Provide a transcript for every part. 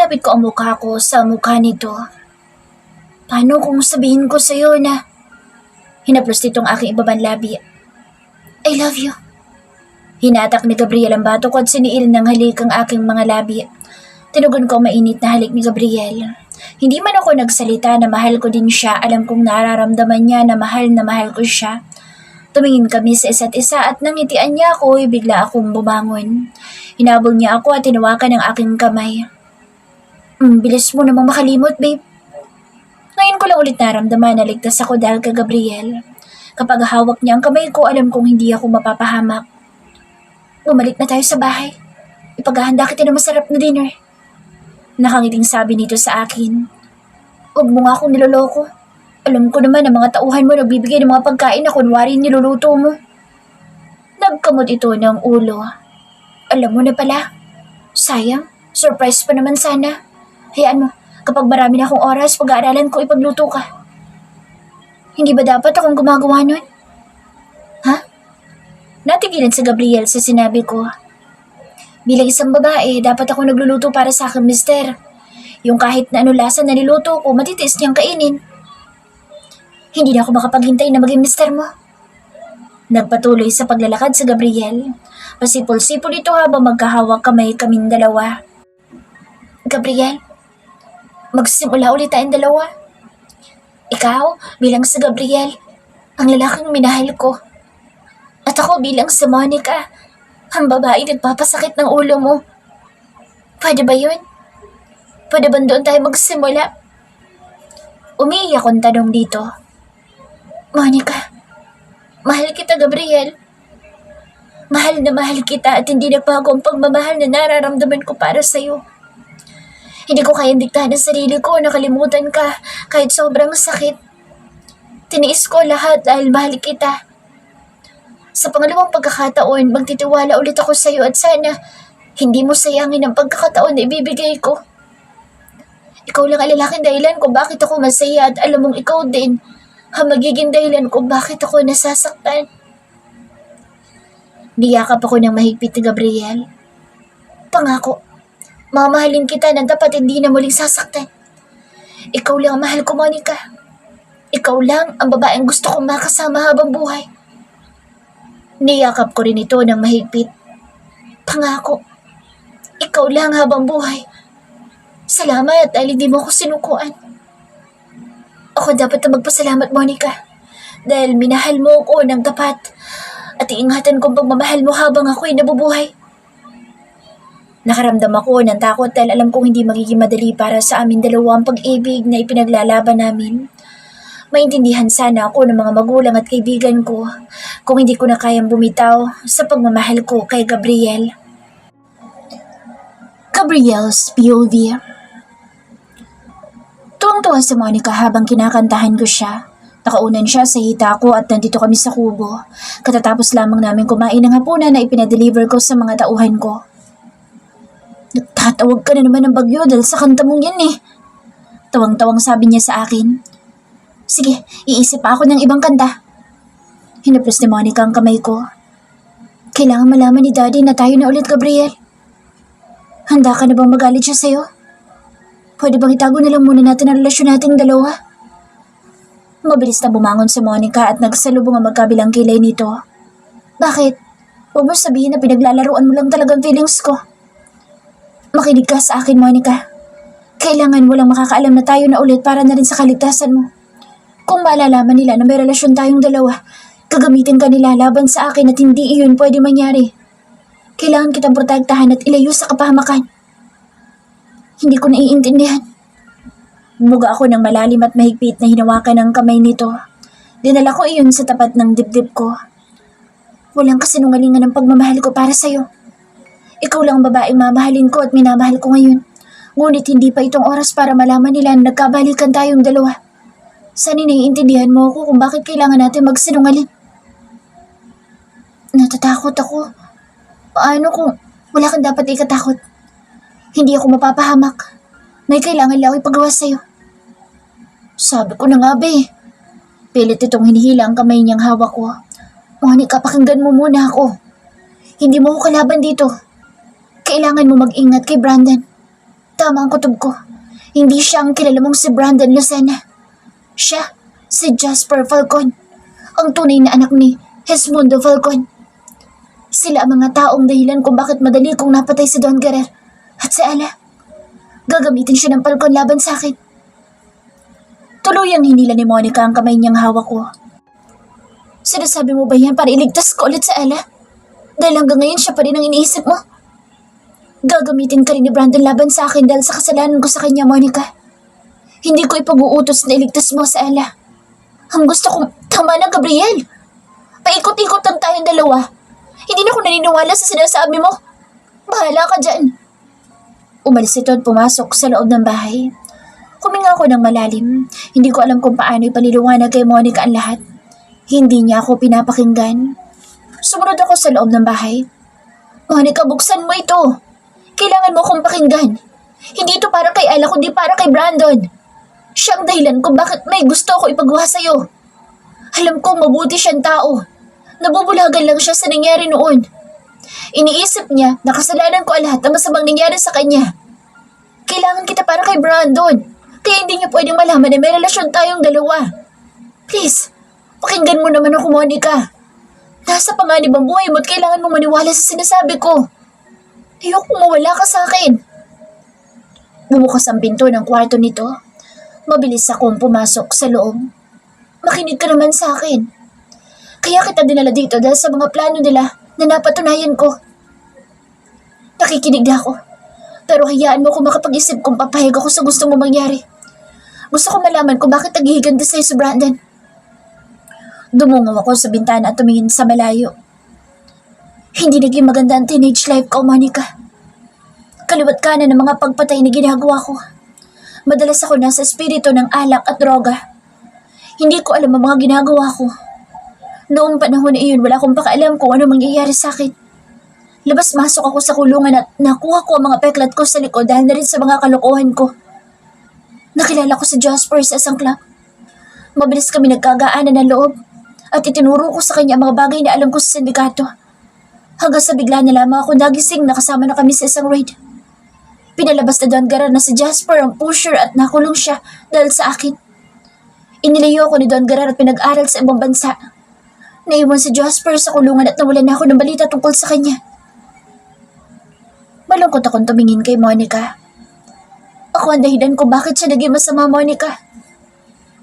Inilapit ko ang mukha ko sa mukha nito. Paano kung sabihin ko sa'yo na hinaplos nitong aking ibabang labi? I love you. Hinatak ni Gabriel ang bato ko at siniil ng halik ang aking mga labi. Tinugon ko ang mainit na halik ni Gabriel. Hindi man ako nagsalita na mahal ko din siya, alam kong nararamdaman niya na mahal ko siya. Tumingin kami sa isa't isa at nang ngitian niya ako, bigla akong bumangon. Hinabol niya ako at tinawakan ang aking kamay. Bilis mo namang makalimot, babe. Ngayon ko lang ulit naramdaman na ligtas ako dahil kay Gabriel. Kapag hawak niya ang kamay ko, alam kong hindi ako mapapahamak. Bumalik na tayo sa bahay. Ipaghahanda kita ng masarap na dinner. Nakangiting sabi nito sa akin. Huwag mo nga akong niloloko. Alam ko naman na mga tauhan mo nagbibigay ng mga pagkain na kunwari niluluto mo. Nagkamot ito ng ulo. Alam mo na pala. Sayang, surprise pa naman sana. Hayaan mo, kapag marami na akong oras, pag-aaralan ko ipagluto ka. Hindi ba dapat akong gumagawa nun? Ha? Natigilan si Gabriel sa sinabi ko. Bilang isang babae, dapat ako nagluluto para sa akin, mister. Yung kahit na ano lasa na niluto ko, matitiis niyang kainin. Hindi na ako makapaghintay na maging mister mo. Nagpatuloy sa paglalakad sa Gabriel. Pasipol-sipol ito habang magkahawak kamay kaming dalawa. Gabriel, magsimula ulit tayong dalawa. Ikaw, bilang sa Gabriel, ang lalaking minahal ko. At ako bilang sa Monica, ang babae nagpapasakit ng ulo mo. Pwede ba yun? Pwede ba doon tayo magsimula? Umiiyak akong tanong dito. Monica, mahal kita, Gabriel. Mahal na mahal kita at hindi nagbago ang pagmamahal na nararamdaman ko para sa'yo. Hindi ko kayang diktahan ang sarili ko, nakalimutan ka kahit sobrang sakit. Tiniis ko lahat dahil mahal kita. Sa pangalawang pagkakataon, magtitiwala ulit ako sa iyo at sana hindi mo sayangin ang pagkakataon na ibibigay ko. Ikaw lang ang lalaking dahilan kung bakit ako masaya at alam mong ikaw din ang magiging dahilan kung bakit ako nasasaktan. Niyakap ako ng mahigpit ni Gabriel. Pangako, mamahalin kita na dapat hindi na muling sasaktan. Ikaw lang ang mahal ko, Monica. Ikaw lang ang babaeng gusto kong makasama habang buhay. Niyakap ko rin ito ng mahigpit. Pangako, ikaw lang habang buhay. Salamat dahil hindi mo ako sinukuan. Ako dapat na magpasalamat, Monica. Dahil minahal mo ako ng tapat at iingatan kong pagmamahal mo habang ako'y nabubuhay. Nakaramdam ako ng takot dahil alam kong hindi magiging madali para sa amin dalawa ang pag-ibig na ipinaglalaban namin. Maintindihan sana ako ng mga magulang at kaibigan ko kung hindi ko na kayang bumitaw sa pagmamahal ko kay Gabriel. Gabriel's POV. Tuwang-tuwa si Monica habang kinakantahan ko siya. Nakaunan siya sa hita ko at nandito kami sa kubo. Katatapos lamang namin kumain ng hapunan na ipinadeliver ko sa mga tauhan ko. Nagtatawag ka na naman ng bagyo dahil sa kanta mong yan eh. Tawang-tawang sabi niya sa akin. Sige, iisip pa ako ng ibang kanta. Hinaplos ni Monica ang kamay ko. Kailangan malaman ni Daddy na tayo na ulit, Gabriel. Handa ka na bang magalit siya sa'yo? Pwede bang itago na lang muna natin ang relasyon nating dalawa? Mabilis na bumangon si Monica at nagsalubong ang magkabilang kilay nito. Bakit? Huwag mo sabihin na pinaglalaruan mo lang talagang feelings ko. Makinig ka sa akin, Monica. Kailangan mo lang makakaalam na tayo na ulit para na rin sa kaligtasan mo. Kung malalaman nila na may relasyon tayong dalawa, gagamitin ka nila laban sa akin at hindi iyon pwede mangyari. Kailangan kitang protektahan at ilayo sa kapahamakan. Hindi ko naiintindihan. Bumuga ako ng malalim at mahigpit na hinawakan ng kamay nito. Dinala ko iyon sa tapat ng dibdib ko. Walang kasinungalingan ng pagmamahal ko para sa'yo. Ikaw lang ang babaeng mamahalin ko at minamahal ko ngayon. Ngunit hindi pa itong oras para malaman nila na nagkabalikan tayong dalawa. Sana naiintindihan mo ako kung bakit kailangan natin magsinungaling. Natatakot ako. Paano kung wala kang dapat ikatakot? Hindi ako mapapahamak. May kailangan lang ako ipagawa sa'yo. Sabi ko na nga ba eh. Pilit itong hinihila ang kamay niyang hawak ko. Monica, pakinggan mo muna ako. Hindi mo ako kalaban dito. Kailangan mo mag-ingat kay Brandon. Tama ang kutob ko. Hindi siya ang kilala mong si Brandon Lucena. Siya, si Jasper Falcon, ang tunay na anak ni Hesmundo Falcon. Sila ang mga taong dahilan kung bakit madali kong napatay si Don Guerrer at si Ala. Gagamitin siya ng Falcon laban sa akin. Tuluyang hinila ni Monica ang kamay niyang hawak ko. Sinasabi mo ba yan para iligtas ko ulit sa Ala? Dahil hanggang ngayon siya pa rin ang iniisip mo? Gagamitin ka rin ni Brandon laban sa akin dahil sa kasalanan ko sa kanya, Monica. Hindi ko ipag-uutos na iligtas mo sa Ala. Ang gusto kong tama na, Gabriel. Paikot-ikot lang tayong dalawa. Hindi na ako naniniwala sa sinasabi mo. Bahala ka dyan. Umalis ito at pumasok sa loob ng bahay. Huminga ako ng malalim. Hindi ko alam kung paano ipaliliwanag kay Monica ang lahat. Hindi niya ako pinapakinggan. Sumunod ako sa loob ng bahay. Monica, buksan mo ito. Kailangan mo akong pakinggan. Hindi ito para kay Ala, kundi para kay Brandon. Siya ang dahilan kung bakit may gusto ako ipagawa sa'yo. Alam kong mabuti siyang tao. Nabubulagan lang siya sa nangyari noon. Iniisip niya na kasalanan ko lahat ng masamang nangyari sa kanya. Kailangan kita para kay Brandon. Kaya hindi niya pwedeng malaman na may relasyon tayong dalawa. Please, pakinggan mo naman ako, Monica. Nasa panganib ang buhay mo at kailangan mong maniwala sa sinasabi ko. Ayokong mawala ka sa akin. Bumukas ang pinto ng kwarto nito. Mabilis akong pumasok sa loob. Makinig ka naman sa akin. Kaya kita dinala dito dahil sa mga plano nila na napatunayan ko. Nakikinig na ako. Pero hayaan mo kung makapag-isip kung papayag ako sa gusto mo mangyari. Gusto ko malaman kung bakit naghihiganda sa'yo si Brandon. Dumungaw ako sa bintana at tumingin sa malayo. Hindi naging maganda ang teenage life ko, Monica. Kaliwat kanan ng mga pagpatay na ginagawa ko. Madalas ako nasa espiritu ng alak at droga. Hindi ko alam ang mga ginagawa ko. Noong panahon na iyon, wala akong pakaalam kung ano mangyayari sa akin. Labas-masok ako sa kulungan at nakuha ko ang mga peklat ko sa likod dahil na rin sa mga kalokohan ko. Nakilala ko si Jasper sa isang club. Mabilis kami nagkagaanan ng loob at itinuro ko sa kanya ang mga bagay na alam ko sa sindikato. Hanggang sa bigla na lamang ako nagising na kasama na kami sa isang raid. Pinalabas na Don Guerrer na si Jasper ang pusher at nakulong siya dahil sa akin. Inilayo ako ni Don Guerrer at pinag-aral sa ibang bansa. Naiwan si Jasper sa kulungan at nawalan na ako ng balita tungkol sa kanya. Malungkot akong tumingin kay Monica. Ako ang dahilan kung bakit siya naging masama, Monica.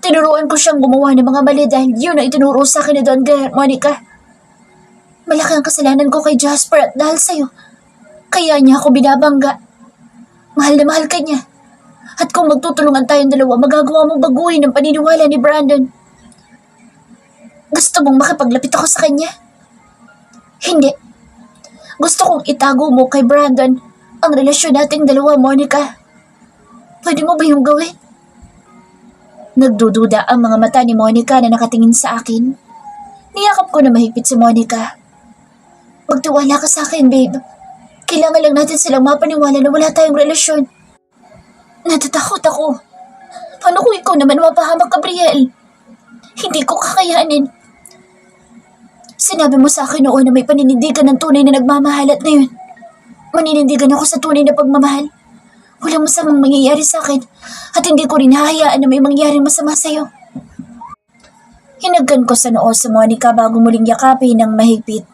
Tinuruan ko siyang gumawa ng mga mali dahil yun ang itinuro sa akin ni Don Guerrer, Monica. Malaki ang kasalanan ko kay Jasper at dahil sa'yo, kaya niya ako binabangga. Mahal na mahal ka niya. At kung magtutulungan tayong dalawa, magagawa mong baguhin ang paniniwala ni Brandon. Gusto mong makipaglapit ako sa kanya? Hindi. Gusto kong itago mo kay Brandon ang relasyon nating dalawa, Monica. Pwede mo ba yung gawin? Nagdududa ang mga mata ni Monica na nakatingin sa akin. Niyakap ko na mahigpit si Monica. Magtiwala ka sa akin, babe. Kailangan lang natin silang mapaniwala na wala tayong relasyon. Natatakot ako. Paano kung ikaw naman mapahamak, Gabriel? Hindi ko kakayanin. Sinabi mo sa akin noon na may paninindigan ng tunay na nagmamahal at ngayon, maninindigan ako sa tunay na pagmamahal. Walang masamang mangyayari sa akin at hindi ko rin hahayaan na may mangyaring masama sa'yo. Hinagkan ko sa noo si Monica bago muling yakapin ng mahigpit.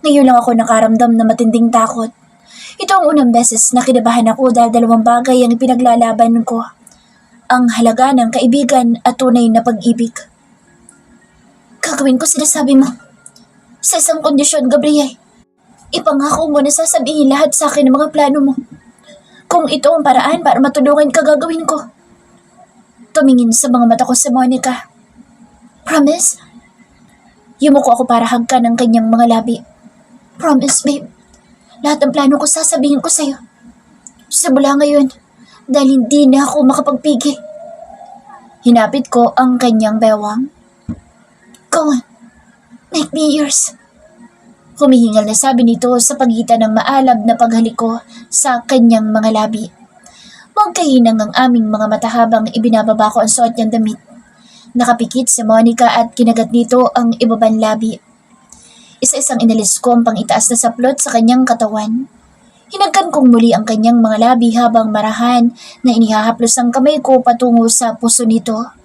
Ngayon lang ako nakaramdam na matinding takot. Ito ang unang beses na kinabahan ako dahil dalawang bagay ang ipinaglalaban ko. Ang halaga ng kaibigan at tunay na pag-ibig. Gagawin ko sinasabi mo. Sa isang kondisyon, Gabriel. Ipangako mo na sasabihin lahat sa akin ng mga plano mo. Kung ito ang paraan para matulungan ka, gagawin ko. Tumingin sa mga mata ko si Monica. Promise? Yumuko ako para hagkan ng kanyang mga labi. Promise, babe. Lahat ng plano ko sasabihin ko sa'yo. Simula ngayon, dahil hindi na ako makapagpigil. Hinapit ko ang kanyang bewang. Go on, make me yours. Humihingal na sabi nito sa pagitan ng maalab na paghalik ko sa kanyang mga labi. Magkahinang ang aming mga mata habang ibinababa ko ang suot niyang damit. Nakapikit si Monica at kinagat nito ang ibabang labi. Isa-isang inalis ko ang pang-itaas na saplot sa kanyang katawan. Hinagkan kong muli ang kanyang mga labi habang marahan na inihahaplos ang kamay ko patungo sa puso nito.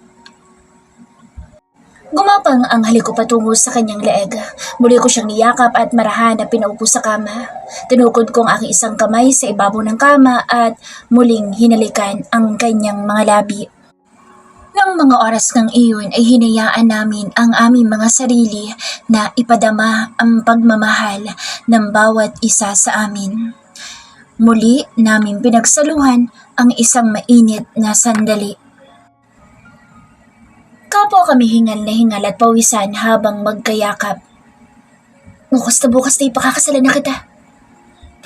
Gumapang ang halik ko patungo sa kanyang leeg. Muli ko siyang niyakap at marahan na pinaupo sa kama. Tinukod ko ang aking isang kamay sa ibabaw ng kama at muling hinalikan ang kanyang mga labi. Nang mga oras ng iyon ay hinayaan namin ang aming mga sarili na ipadama ang pagmamahal ng bawat isa sa amin. Muli namin pinagsaluhan ang isang mainit na sandali. Kapwa kami hingal na hingal at pawisan habang magkayakap. Bukas na ipakakasalan na kita.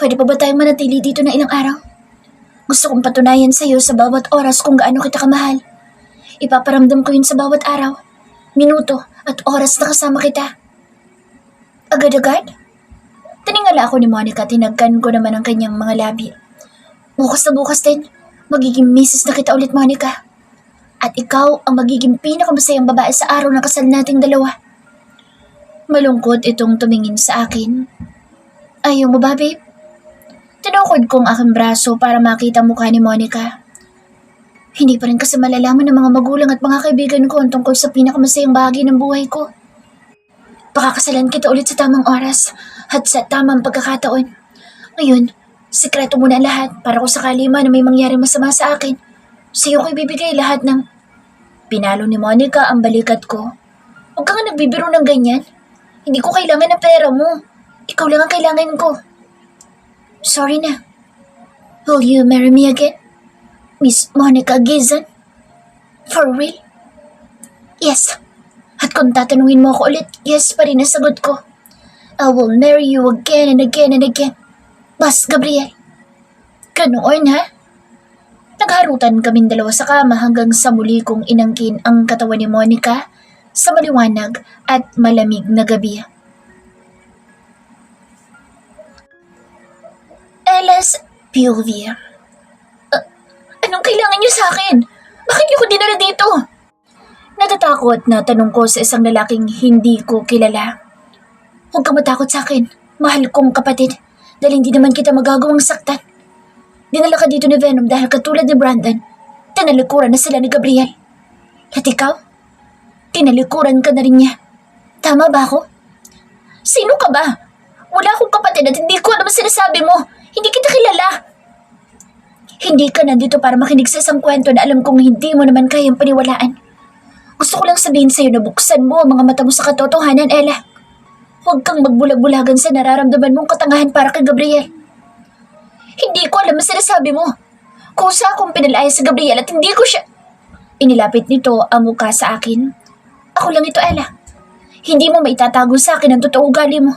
Pwede pa ba tayong manatili dito na ilang araw? Gusto kong patunayan sa'yo sa bawat oras kung gaano kita kamahal. Ipaparamdam ko yun sa bawat araw, minuto at oras na kasama kita. Agad-agad? Tiningala ako ni Monica, tinagkan ko naman ang kanyang mga labi. Bukas din, magiging misis na kita ulit, Monica. At ikaw ang magiging pinakamasayang babae sa araw na kasal nating dalawa. Malungkot itong tumingin sa akin. Ayaw mo ba, babe? Tinukod kong aking braso para makita mukha ni Monica. Hindi pa rin kasi malalaman ng mga magulang at mga kaibigan ko ang tungkol sa pinakamasayang bahagi ng buhay ko. Pakakasalan kita ulit sa tamang oras at sa tamang pagkakataon. Ngayon, sikreto mo na lahat para kung sakali man na may mangyari masama sa akin. Sa'yo ko ibibigay lahat ng... Pinalo ni Monica ang balikat ko. Huwag ka nga nagbibiro ng ganyan. Hindi ko kailangan ng pera mo. Ikaw lang ang kailangan ko. Sorry na. Will you marry me again? Miss Monica Gizon? For real? Yes. At kung tatanungin mo ako ulit, yes pa rin ang sagot ko. I will marry you again and again and again. Bas, Gabriel. Ganoon, ha? Nagharutan kaming dalawa sa kama hanggang sa muli kong inangkin ang katawan ni Monica sa maliwanag at malamig na gabi. Elas POV. Anong kailangan niyo sa akin? Bakit niyo ko dinala dito? Natatakot na tanong ko sa isang lalaking hindi ko kilala. Huwag ka matakot sa akin, mahal kong kapatid, dahil hindi naman kita magagawang saktan. Dinala ka dito ni Venom dahil katulad ni Brandon, tinalikuran na sila ni Gabriel. At ikaw, tinalikuran ka na rin niya. Tama ba ako? Sino ka ba? Wala akong kapatid at hindi ko alam ang sinasabi mo. Hindi kita kilala. Hindi ka nandito para makinig sa isang kwento na alam kong hindi mo naman kayang paniwalaan. Gusto ko lang sabihin sa'yo na buksan mo ang mga mata mo sa katotohanan, Ella. Huwag kang magbulag-bulagan sa nararamdaman mong katangahan para kay Gabriel. Hindi ko alam ang sinasabi mo. Kusa akong pinalaya sa Gabriel at hindi ko siya... Inilapit nito ang mukha sa akin. Ako lang ito, Ella. Hindi mo maitatago sa akin ang totoo ugali mo.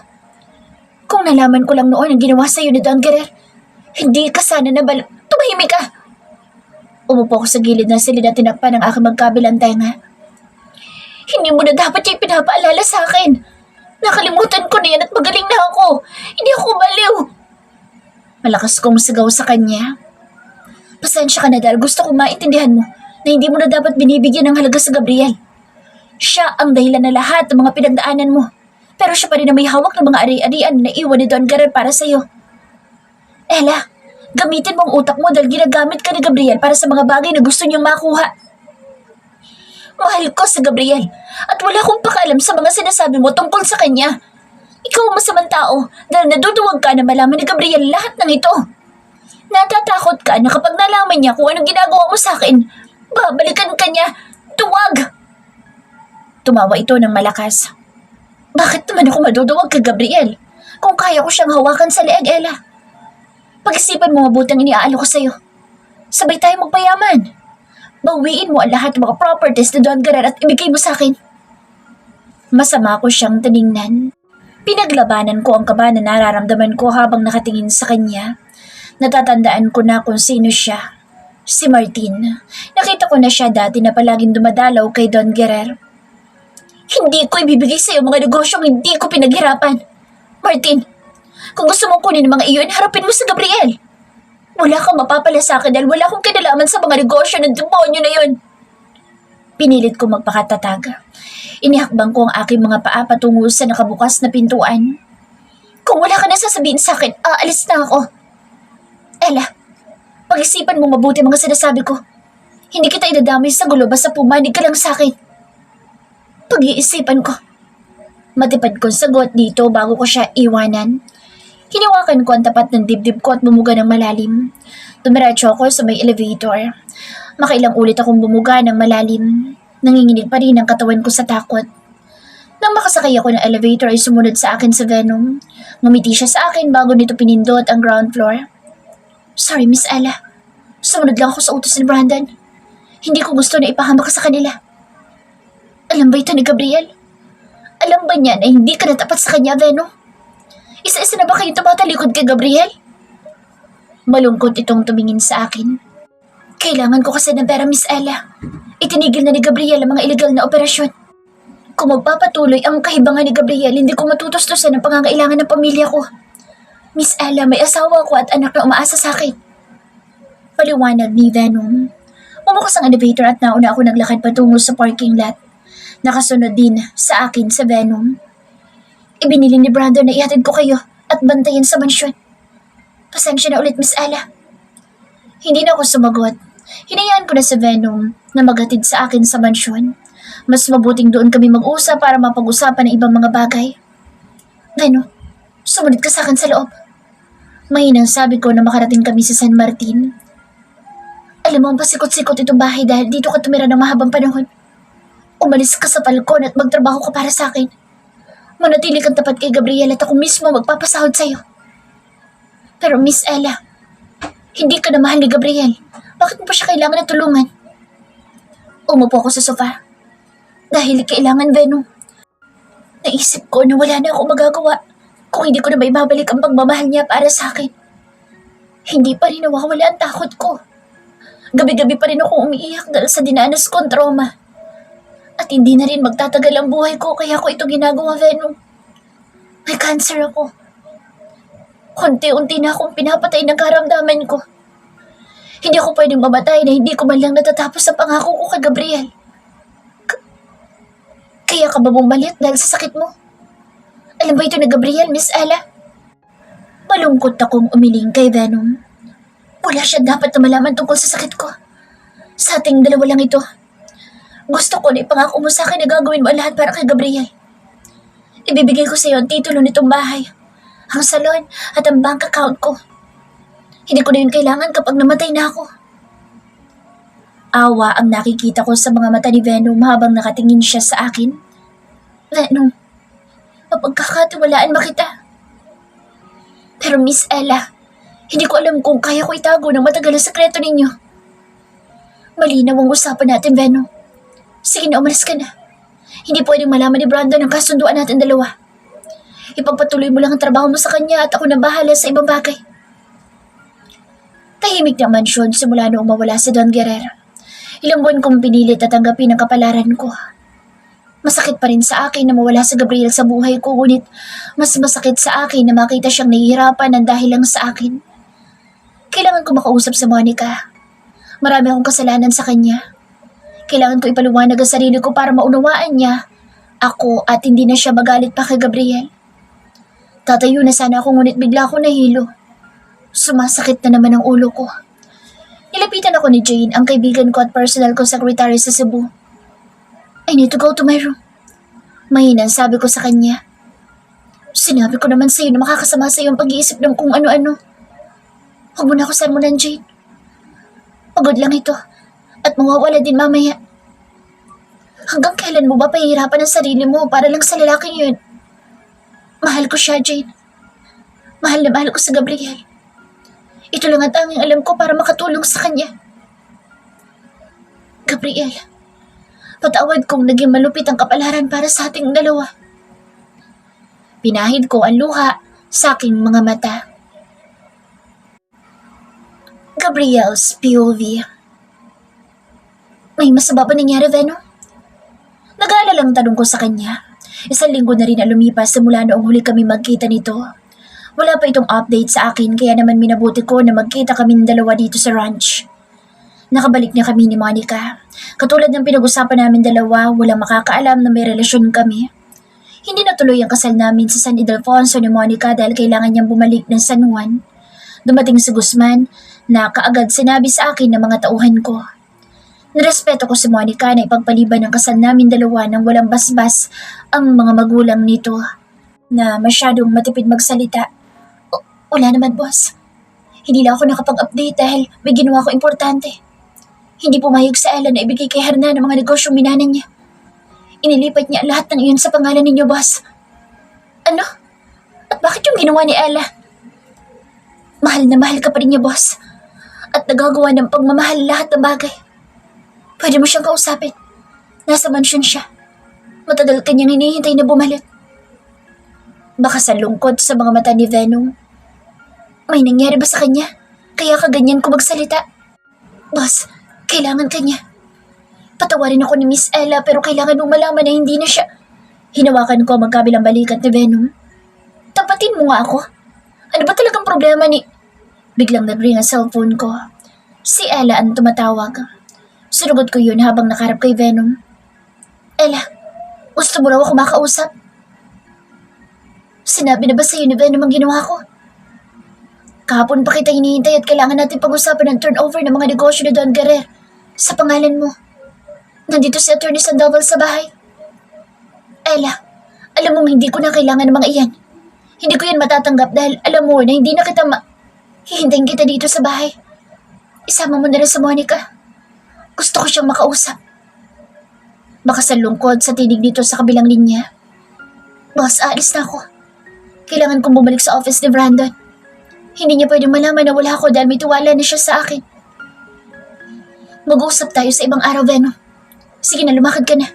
Kung nalaman ko lang noon ang ginawa sa'yo ni Don Guerrer, hindi ka sana tumahimik ka. Umupo ko sa gilid ng silid at tinakpan ang aking magkabilang tenga. Hindi mo na dapat yung pinapaalala sa akin. Nakalimutan ko na yan at magaling na ako. Hindi ako baliw. Malakas kong sigaw sa kanya. Pasensya ka na dahil gusto kong maintindihan mo na hindi mo na dapat binibigyan ng halaga sa Gabriel. Siya ang dahilan na lahat ng mga pinagdaanan mo. Pero siya pa rin na may hawak ng mga ari-arian na iwan ni Don Guerrer para sa'yo. Ella, gamitin mo ang utak mo dahil ginagamit ka ni Gabriel para sa mga bagay na gusto niyang makuha. Mahal ko si Gabriel at wala akong pakialam sa mga sinasabi mo tungkol sa kanya. Ikaw ang masamang tao dahil naduduwag ka na malaman ni Gabriel lahat ng ito. Natatakot ka na kapag nalaman niya kung anong ginagawa mo sa akin, babalikan ka niya. Duwag! Tumawa ito ng malakas. Bakit naman ako maduduwag kay Gabriel? Kung kaya ko siyang hawakan sa leeg, Ella. Pag-isipan mo mabuti ang iniaalo ko sa'yo. Sabay tayo magpayaman. Bawiin mo ang lahat ng mga properties na Don Guerrer at ibigay mo sa akin. Masama ko siyang tiningnan. Pinaglabanan ko ang kaba na nararamdaman ko habang nakatingin sa kanya. Natatandaan ko na kung sino siya. Si Martin. Nakita ko na siya dati na palaging dumadalaw kay Don Guerrer. Hindi ko ibibigay sa iyo mga negosyong hindi ko pinaghirapan. Martin, kung gusto mong kunin ang mga iyon, harapin mo si Gabriel. Wala kang mapapala sa akin dahil wala akong kinalaman sa mga negosyo ng demonyo na yun. Pinilit ko magpakatatag. Inihakbang ko ang aking mga paa patungo sa nakabukas na pintuan. Kung wala ka na sasabihin sa akin, aalis na ako. Ella, pag-isipan mo mabuti mga sinasabi ko. Hindi kita idadamay sa gulo basta pumanig ka lang sa akin. Pag-iisipan ko. Matipad kong sagot dito bago ko siya iwanan. Hinawakan ko ang tapat ng dibdib ko at bumuga ng malalim. Dumiretso ako sa may elevator. Makailang ulit akong bumuga ng malalim. Nanginginig pa rin ang katawan ko sa takot. Nang makasakay ako ng elevator ay sumunod sa akin sa Venom. Ngumiti siya sa akin bago nito pinindot ang ground floor. Sorry, Miss Ella. Sumunod lang ako sa utos ni Brandon. Hindi ko gusto na ipahamak ka sa kanila. Alam ba ito ni Gabriel? Alam ba niya na hindi ka natapat sa kanya, Venom? Isa-isa na ba kayong tumatalikod kay Gabriel? Malungkot itong tumingin sa akin. Kailangan ko kasi ng pera, Miss Ella. Itinigil na ni Gabriel ang mga illegal na operasyon. Kung magpapatuloy ang kahibangan ni Gabriel, hindi ko matutustusan ang pangangailangan ng pamilya ko. Miss Ella, may asawa ko at anak na umaasa sa akin. Paliwanag ni Venom. Bumukas ang elevator at nauna ako naglakad patungo sa parking lot. Nakasunod din sa akin sa Venom. Ibinili ni Brandon na ihatid ko kayo at bantayan sa mansyon. Pasensya na ulit, Miss Ella. Hindi na ako sumagot. Hinayaan ko na sa Venom na maghatid sa akin sa mansyon. Mas mabuting doon kami mag-usap para mapag-usapan ng ibang mga bagay. Venom, sumunod ka sa akin sa loob. Mahinang sabi ko na makarating kami sa San Martin. Alam mo, ang pasikot-sikot itong bahay dahil dito ka tumira ng mahabang panahon. Umalis ka sa balkon at magtrabaho ka para sa akin. Manatili kang tapat kay Gabriel at ako mismo magpapasahod sa'yo. Pero Miss Ella, hindi ka na mahal ni Gabriel. Bakit mo pa siya kailangan ng tulungan? Umupo ako sa sofa. Dahil kailangan, Venom. Naisip ko na wala na ako magagawa kung hindi ko na maibabalik ang pagmamahal niya para sa akin. Hindi pa rin nawawala ang takot ko. Gabi-gabi pa rin ako umiiyak dahil sa dinanas kong trauma. At hindi na rin magtatagal ang buhay ko kaya ko ito ginagawa, Venom. May cancer ako. Unti-unti na akong pinapatay ng karamdaman ko. Hindi ako pwedeng mamatay na hindi ko man lang natatapos ang pangako ko kay Gabriel. Kaya ka ba bumalik dahil sa sakit mo? Alam ba ito na Gabriel, Miss Ella? Malungkot akong umiling kay Venom. Wala siya dapat na malaman tungkol sa sakit ko. Sa ating dalawa lang ito. Gusto ko na ipangako mo sa akin na gagawin mo lahat para kay Gabriel. Ibibigay ko sa iyo ang titulo nitong bahay, ang salon at ang bank account ko. Hindi ko na yun kailangan kapag namatay na ako. Awa ang nakikita ko sa mga mata ni Venom habang nakatingin siya sa akin. Venom, mapagkakatiwalaan ba kita? Pero Miss Ella, hindi ko alam kung kaya ko itago ng matagal ang sekreto ninyo. Malinaw ang usapan natin, Venom. Sige na, umalis ka na. Hindi pwedeng malaman ni Brandon ang kasunduan natin dalawa. Ipagpatuloy mo lang ang trabaho mo sa kanya at ako na bahala sa ibang bagay. Tahimik na mansyon simula noong mawala si Don Guerrero. Ilang buwan kong pinilit at tanggapin ang kapalaran ko. Masakit pa rin sa akin na mawala si Gabriel sa buhay ko, ngunit mas masakit sa akin na makita siyang nahihirapan ng dahil lang sa akin. Kailangan ko makausap sa Monica. Marami akong kasalanan sa kanya. Kailangan ko ipaliwanag ang sarili ko para maunawaan niya ako at hindi na siya magalit pa kay Gabriel. Tatayo na sana ako ngunit bigla ako nahilo. Sumasakit na naman ang ulo ko. Nilapitan ako ni Jane, ang kaibigan ko at personal ko secretary sa Cebu. I need to go to my room. Mahinang sabi ko sa kanya. Sinabi ko naman sa iyo na makakasama sa iyo ang pag-iisip ng kung ano-ano. Huwag mo na ako sermonan, Jane. Pagod lang ito. At mawawala din mamaya. Hanggang kailan mo ba pahihirapan ang sarili mo para lang sa lalaking yun? Mahal ko siya, Jane. Mahal na mahal ko sa Gabriel. Ito lang ang tanging alam ko para makatulong sa kanya. Gabriel, patawad kong naging malupit ang kapalaran para sa ating dalawa. Pinahid ko ang luha sa aking mga mata. Gabriel's POV. May masama ba nangyari, Venom? Nag-aalalang tanong ko sa kanya. Isang linggo na rin na lumipas simula noong huli kami magkita nito. Wala pa itong update sa akin kaya naman minabuti ko na magkita kami ng dalawa dito sa ranch. Nakabalik na kami ni Monica. Katulad ng pinag-usapan namin dalawa, walang makakaalam na may relasyon kami. Hindi natuloy ang kasal namin sa San Ildefonso ni Monica dahil kailangan niyang bumalik ng San Juan. Dumating si Guzman na kaagad sinabi sa akin ng mga tauhan ko. Nirespeto ko si Monica na ipagpaliban ng kasal namin dalawa ng walang basbas ang mga magulang nito na masyadong matipid magsalita. Wala naman, boss. Hindi lang ako nakapag-update dahil may ginawa ko importante. Hindi pumayag sa Ella na ibigay kay Hernan ang mga negosyong minanan niya. Inilipat niya lahat ng iyon sa pangalan ninyo, boss. Ano? At bakit yung ginawa ni Ella? Mahal na mahal ka pa rin niya, boss. At nagagawa ng pagmamahal lahat ng bagay. Pwede mo siyang kausapin. Nasa mansyon siya. Matagal kanyang hinihintay na bumalik. Baka sa lungkot sa mga mata ni Venom. May nangyari ba sa kanya? Kaya kaganyan ko magsalita? Boss, kailangan kanya. Patawarin ako ni Miss Ella pero kailangan mong malaman na hindi na siya. Hinawakan ko ang magkabilang balikat ni Venom. Tapatin mo nga ako. Ano ba talagang problema ni... Biglang nag-ring ang cellphone ko. Si Ella ang tumatawag. Sinugot ko yun habang nakarap kay Venom. Ella, gusto mo raw ako makausap? Sinabi na ba sa'yo ni Venom ang ginawa ko? Kahapon pa kita hinihintay at kailangan natin pag-usapan ng turnover ng mga negosyo ni Don Guerrer sa pangalan mo. Nandito si Atty. Sandoval sa bahay. Ella, alam mong hindi ko na kailangan ng mga iyan. Hindi ko yan matatanggap dahil alam mo na hindi na kita hihintayin kita dito sa bahay. Isama mo na rin sa Monica. Gusto ko siyang makausap. Baka sa lungkod sa tinig dito sa kabilang linya. Boss, aalis na ako. Kailangan kong bumalik sa office ni Brandon. Hindi niya pwedeng malaman na wala ako dahil may tiwala na siya sa akin. Mag-uusap tayo sa ibang araw, Venom. Sige na, lumakad ka na.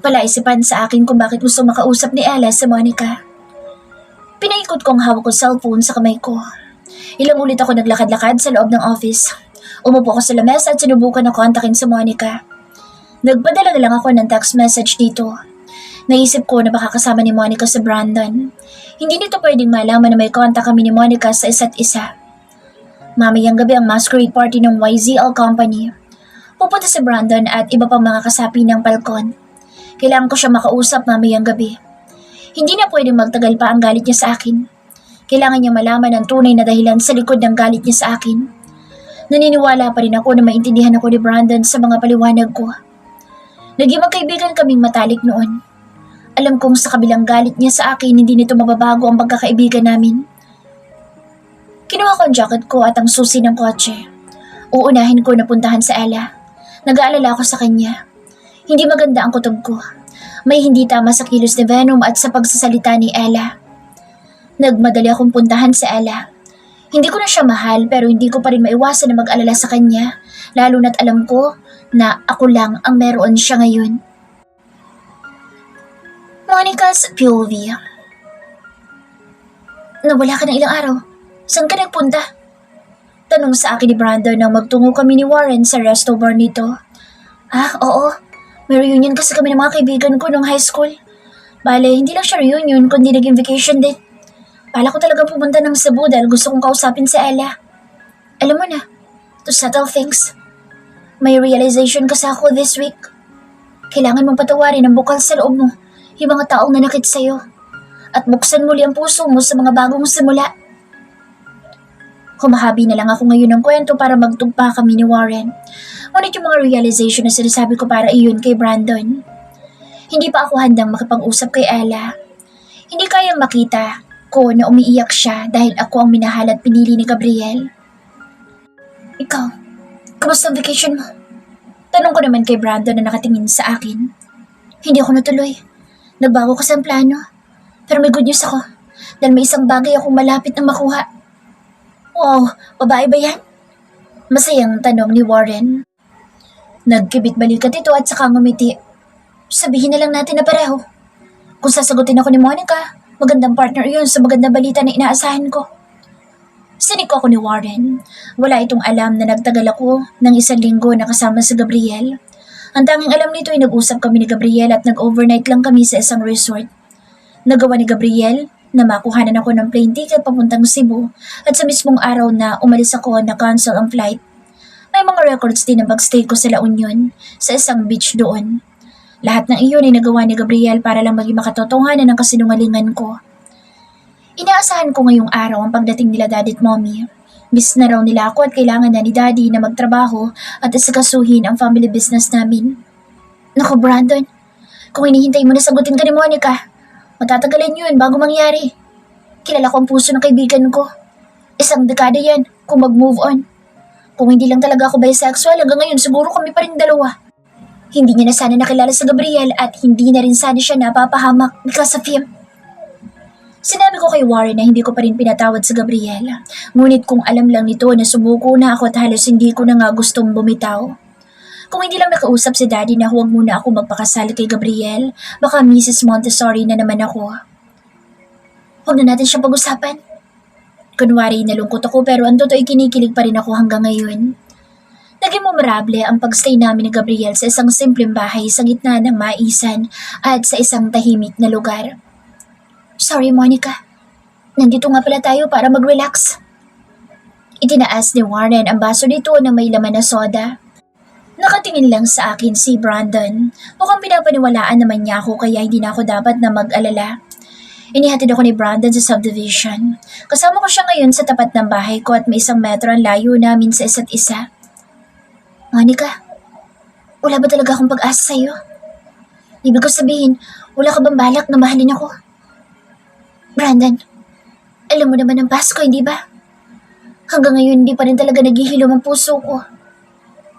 Palaisipan sa akin kung bakit gusto makausap ni Ella sa Monica. Pinaikot ko ang hawak ko cellphone sa kamay ko. Ilang ulit ako naglakad-lakad sa loob ng office. Umupo ko sa lamesa at sinubukan na kontakin si Monica. Nagpadala na lang ako ng text message dito. Naisip ko na baka kasama ni Monica si Brandon. Hindi nito pwedeng malaman na may kontak kami ni Monica sa isa't isa. Mamayang gabi ang masquerade party ng YZL Company. Pupunta si Brandon at iba pang mga kasapi ng Falcon. Kailangan ko siya makausap mamayang gabi. Hindi na pwedeng magtagal pa ang galit niya sa akin. Kailangan niya malaman ang tunay na dahilan sa likod ng galit niya sa akin. Naniniwala pa rin ako na maintindihan ako ni Brandon sa mga paliwanag ko. Naging magkaibigan kaming matalik noon. Alam kong sa kabilang galit niya sa akin, hindi nito mababago ang pagkakaibigan namin. Kinuha ko ang jacket ko at ang susi ng kotse. Uunahin ko na puntahan sa Ella. Nag-aalala ako sa kanya. Hindi maganda ang kutob ko. May hindi tama sa kilos ni Venom at sa pagsasalita ni Ella. Nagmadali akong puntahan sa Ella. Hindi ko na siya mahal pero hindi ko pa rin maiwasan na mag-alala sa kanya, lalo na't alam ko na ako lang ang meron siya ngayon. Monica's POV. Nawala ka ng ilang araw. Saan ka nagpunta? Tanong sa akin ni Brandon nang magtungo kami ni Warren sa resto bar nito. Oo. May reunion kasi kami ng mga kaibigan ko nung high school. Bale, hindi lang siya reunion kundi naging vacation din. Bala ko talagang pumunta ng Cebu dahil gusto kong kausapin si Ella. Alam mo na, to settle things. May realization kasi ako this week. Kailangan mong patawarin ang bukal sa loob mo, yung mga taong nanakit sa'yo. At buksan muli ang puso mo sa mga bagong simula. Humahabi na lang ako ngayon ng kwento para magtugpa kami ni Warren. Ngunit yung mga realization na sinasabi ko para iyon kay Brandon. Hindi pa ako handang makipag-usap kay Ella. Hindi kayang makita ko na umiiyak siya dahil ako ang minahal at pinili ni Gabriel. Ikaw, kamusta ang vacation mo? Tanong ko naman kay Brandon na nakatingin sa akin. Hindi ako natuloy. Nagbago kasi ang plano. Pero may good news ako dahil may isang bagay akong malapit na makuha. Wow, babae ba yan? Masayang tanong ni Warren. Nagkibit balikat ito at saka ngumiti. Sabihin na lang natin na pareho. Kung sasagutin ako ni Monica, magandang partner yun sa magandang balita na inaasahan ko. Sinik ako ni Warren. Wala itong alam na nagtagal ako ng 1 linggo na kasama si Gabriel. Ang tanging alam nito ay nag-usap kami ni Gabriel at nag-overnight lang kami sa isang resort. Nagawa ni Gabriel na makuhanan ako ng plane ticket papuntang Cebu at sa mismong araw na umalis ako na cancel ang flight. May mga records din ang pagstay ko sa La Union sa isang beach doon. Lahat ng iyon ay nagawa ni Gabriel para lang maging makatotohanan ng kasinungalingan ko. Inaasahan ko ngayong araw ang pagdating nila daddy at mommy. Miss na raw nila ako at kailangan na ni daddy na magtrabaho at asikasuhin ang family business namin. Naku Brandon, kung hinihintay mo na sagutin ka ni Monica, matatagalan yun bago mangyari. Kilala ko ang puso ng kaibigan ko. Isang dekada yan kung mag-move on. Kung hindi lang talaga ako bisexual, hanggang ngayon siguro kami pa rin dalawa. Hindi niya na sana nakilala sa Gabriel at hindi na rin sana siya napapahamak because of him. Sinabi ko kay Warren na hindi ko pa rin pinatawad sa Gabriel. Ngunit kung alam lang nito na sumuko na ako at halos hindi ko na nga gustong bumitaw. Kung hindi lang nakausap si Daddy na huwag muna ako magpakasal kay Gabriel, baka Mrs. Montessori na naman ako. Huwag na natin siya pag-usapan. Kunwari nalungkot ako pero ang totoo ay kinikilig pa rin ako hanggang ngayon. Naging memorable ang pagstay namin ni Gabriel sa isang simpleng bahay sa gitna ng maisan at sa isang tahimik na lugar. Sorry Monica, nandito nga pala tayo para mag-relax. Itinaas ni Warren ang baso nito na may laman na soda. Nakatingin lang sa akin si Brandon. Mukhang pinapaniwalaan naman niya ako kaya hindi na ako dapat na mag-alala. Inihatid ako ni Brandon sa subdivision. Kasama ko siya ngayon sa tapat ng bahay ko at may 1 metro ang layo namin sa isa't isa. Monica, wala ba talaga akong pag-asa sa'yo? Ibig ko sabihin, wala ka bang balak na mahalin ako? Brandon, alam mo naman ang Pasko, hindi ba? Hanggang ngayon hindi pa rin talaga naghihilom ang puso ko.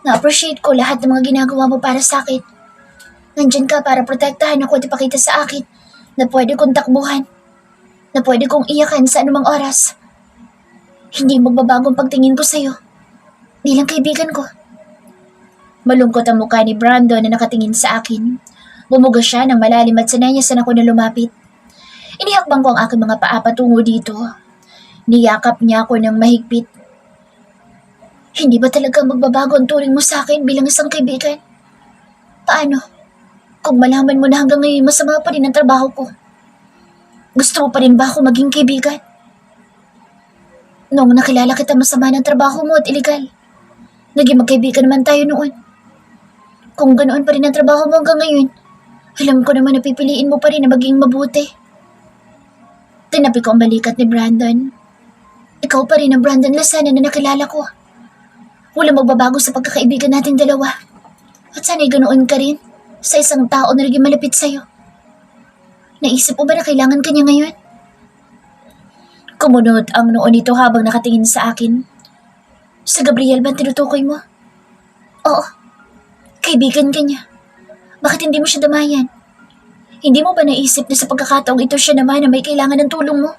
Na-appreciate ko lahat ng mga ginagawa mo para sa akin. Nandyan ka para protektahan ako at ipakita sa akin na pwede kong takbuhan, na pwede kong iyakan sa anumang oras. Hindi magbabagong pagtingin ko sa'yo bilang kaibigan ko. Malungkot ang mukha ni Brandon na nakatingin sa akin. Bumuga siya ng malalim at sinenyasan ako na lumapit. Inihakbang ko ang aking mga paa patungo dito. Niyakap niya ako ng mahigpit. Hindi ba talaga magbabago ang turing mo sa akin bilang isang kaibigan? Paano? Kung malaman mo na hanggang ngayon masama pa rin ang trabaho ko. Gusto mo pa rin ba ako maging kaibigan? Noong nakilala kita masama ng trabaho mo at iligal. Naging magkaibigan naman tayo noon. Kung ganoon pa rin ang trabaho mo hanggang ngayon, alam ko naman na pipiliin mo pa rin na maging mabuti. Tinapi ko ang balikat ni Brandon. Ikaw pa rin ang Brandon Lasana na nakilala ko. Walang magbabago sa pagkakaibigan nating dalawa. At sana'y ganoon ka rin sa isang tao na naging malapit sa'yo. Naisip mo ba na kailangan ka niya ngayon? Kumunot ang noo nito habang nakatingin sa akin. Sa Gabriel ba tinutukoy mo? Oo. Kaibigan ka niya. Bakit hindi mo siya damayan? Hindi mo ba naisip na sa pagkakataong ito siya naman na may kailangan ng tulong mo?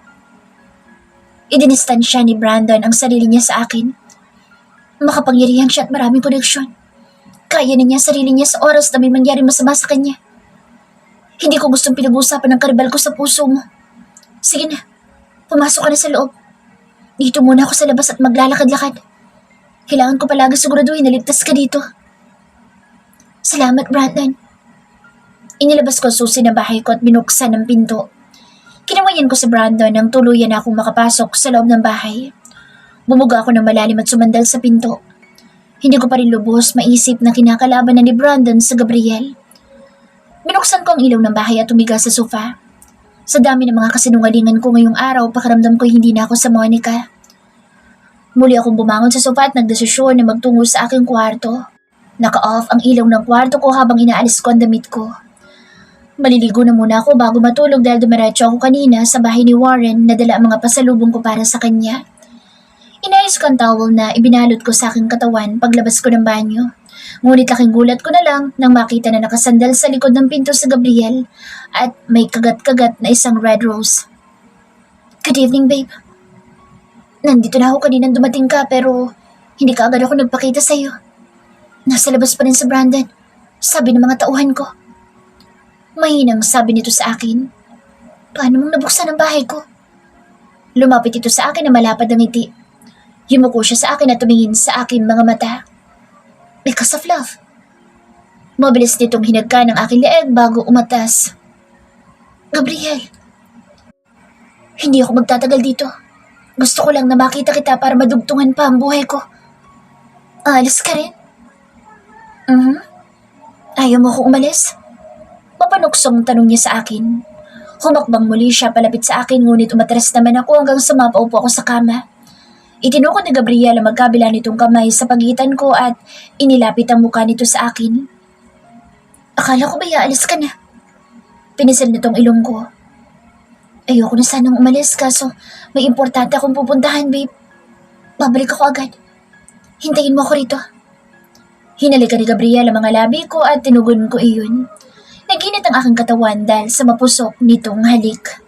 Idinistansya ni Brandon ang sarili niya sa akin. Makapangyarihan siya at maraming koneksyon. Kaya na niya sarili niya sa oras na may mangyari masama sa kanya. Hindi ko gustong pinag-uusapan ng karibal ko sa puso mo. Sige na, pumasok ka na sa loob. Dito muna ako sa labas at maglalakad-lakad. Kailangan ko palagi siguraduhin na ligtas ka dito. Salamat, Brandon. Inilabas ko ang susi na bahay ko at binuksan ang pinto. Kinawayan ko si Brandon nang tuluyan na akong makapasok sa loob ng bahay. Bumuga ako ng malalim at sumandal sa pinto. Hindi ko pa rin lubos maisip na kinakalaban na ni Brandon sa Gabriel. Binuksan ko ang ilaw ng bahay at tumiga sa sofa. Sa dami ng mga kasinungalingan ko ngayong araw, pakiramdam ko hindi na ako sa Monica. Muli akong bumangon sa sofa at nagdesisyon na magtungo sa aking kwarto. Naka-off ang ilaw ng kwarto ko habang inaalis ko ang damit ko. Maliligo na muna ako bago matulog dahil dumiretso ako kanina sa bahay ni Warren na dala ang mga pasalubong ko para sa kanya. Inayos ko ang towel na ibinalot ko sa aking katawan paglabas ko ng banyo. Ngunit laking gulat ko na lang nang makita na nakasandal sa likod ng pinto si Gabriel at may kagat-kagat na isang red rose. Good evening, babe. Nandito na ako kaninang dumating ka pero hindi ka agad ako nagpakita sa'yo. Nasa labas pa rin si Brandon, sabi ng mga tauhan ko. Mahinang sabi nito sa akin. Paano mong nabuksan ang bahay ko? Lumapit ito sa akin na malapad ang ngiti. Yumuko siya sa akin at tumingin sa akin mga mata. Because of love. Mabilis nitong hinagka ng aking leeg bago umatas. Gabriel, hindi ako magtatagal dito. Gusto ko lang na makita kita para madugtungan pa ang buhay ko. Alis ka rin? Ayaw mo akong umalis? Mapanuksong tanong niya sa akin. Humakbang muli siya palapit sa akin ngunit umatras naman ako hanggang sumapaupo ako sa kama. Itinukod ni Gabriel ang magkabila nitong kamay sa pagitan ko at inilapit ang mukha nito sa akin. Akala ko ba aalis ka na? Pinisil nitong ilong ko. Ayoko na sanang umalis kaso may importante akong pupuntahan, babe. Babalik ako agad. Hintayin mo ako rito. Hinalikan ni Gabriel ang mga labi ko at tinugon ko iyon. Naginit ang aking katawan dahil sa mapusok nitong halik.